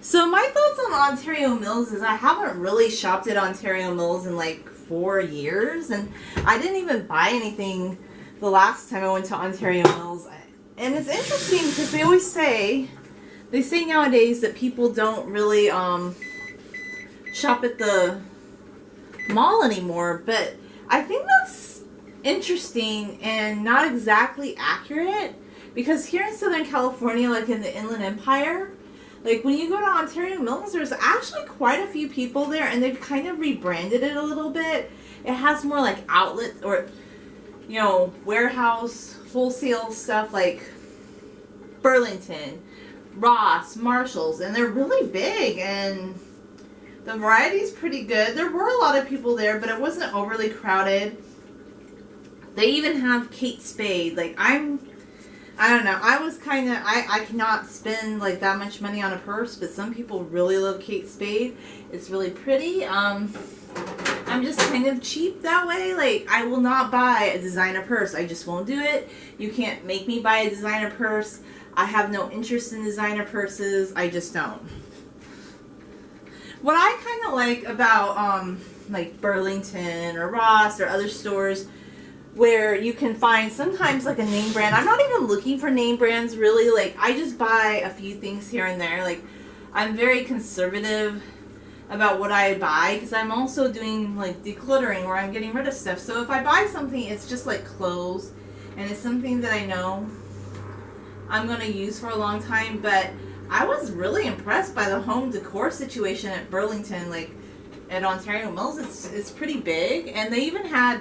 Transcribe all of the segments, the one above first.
So my thoughts on Ontario Mills is I haven't really shopped at Ontario Mills in like 4 years, and I didn't even buy anything the last time I went to Ontario Mills. And it's interesting because they say nowadays that people don't really shop at the mall anymore, but I think that's interesting and not exactly accurate, because here in Southern California, like in the Inland Empire, like when you go to Ontario Mills, there's actually quite a few people there, and they've kind of rebranded it a little bit. It has more like outlet or, you know, warehouse, wholesale stuff like Burlington, Ross, Marshalls, and they're really big, and the variety's pretty good. There were a lot of people there, but it wasn't overly crowded. They even have Kate Spade. Like, I don't know. I cannot spend like that much money on a purse, but some people really love Kate Spade. It's really pretty. I'm just kind of cheap that way. Like, I will not buy a designer purse. I just won't do it. You can't make me buy a designer purse. I have no interest in designer purses. I just don't. What I kind of like about like Burlington or Ross or other stores where you can find sometimes like a name brand. I'm not even looking for name brands really. Like, I just buy a few things here and there. Like, I'm very conservative about what I buy because I'm also doing like decluttering where I'm getting rid of stuff. So if I buy something, it's just like clothes and it's something that I know I'm going to use for a long time. But I was really impressed by the home decor situation at Burlington, like at Ontario Mills. It's pretty big, and they even had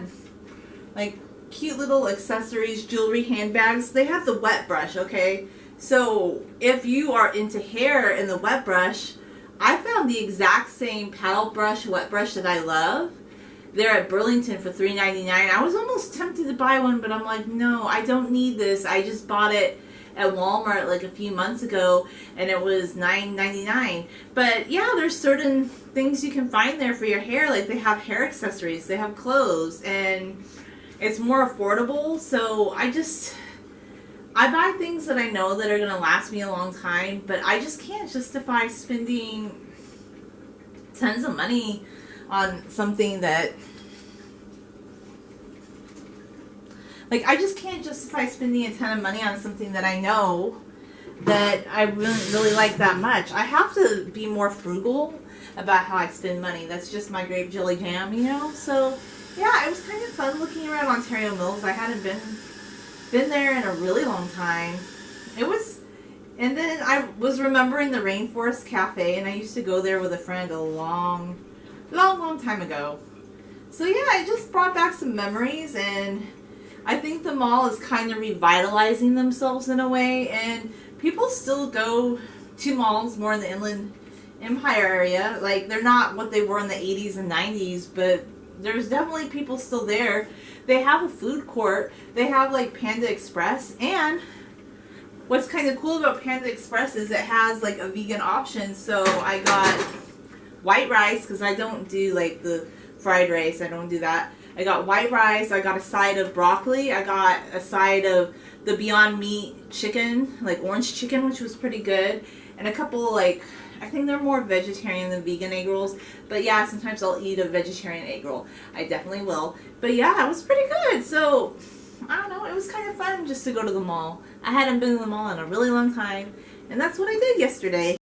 like cute little accessories, jewelry, handbags. They have the wet brush, okay? So if you are into hair and the wet brush, I found the exact same paddle brush, wet brush that I love there at Burlington for $3.99. I was almost tempted to buy one, but I'm like, no, I don't need this. I just bought it at Walmart like a few months ago, and it was $9.99. But yeah, there's certain things you can find there for your hair. Like, they have hair accessories, they have clothes, and it's more affordable. So I buy things that I know that are going to last me a long time, but I just can't justify spending tons of money on something that, like, I just can't justify spending a ton of money on something that I know that I really like that much. I have to be more frugal about how I spend money. That's just my grape jelly jam, you know? So yeah, it was kind of fun looking around Ontario Mills. I hadn't been there in a really long time. And then I was remembering the Rainforest Cafe, and I used to go there with a friend a long time ago. So yeah, it just brought back some memories, and I think the mall is kind of revitalizing themselves in a way, and people still go to malls more in the Inland Empire area. Like, they're not what they were in the 80s and 90s, but there's definitely people still there. They have a food court. They have like Panda Express, and what's kind of cool about Panda Express is it has like a vegan option. So I got white rice because I don't do like the fried rice. I don't do that. I got white rice. I got a side of broccoli. I got a side of the Beyond Meat chicken, like orange chicken, which was pretty good, and a couple like, I think they're more vegetarian than vegan egg rolls. But yeah, sometimes I'll eat a vegetarian egg roll. I definitely will. But yeah, it was pretty good. So, I don't know. It was kind of fun just to go to the mall. I hadn't been to the mall in a really long time. And that's what I did yesterday.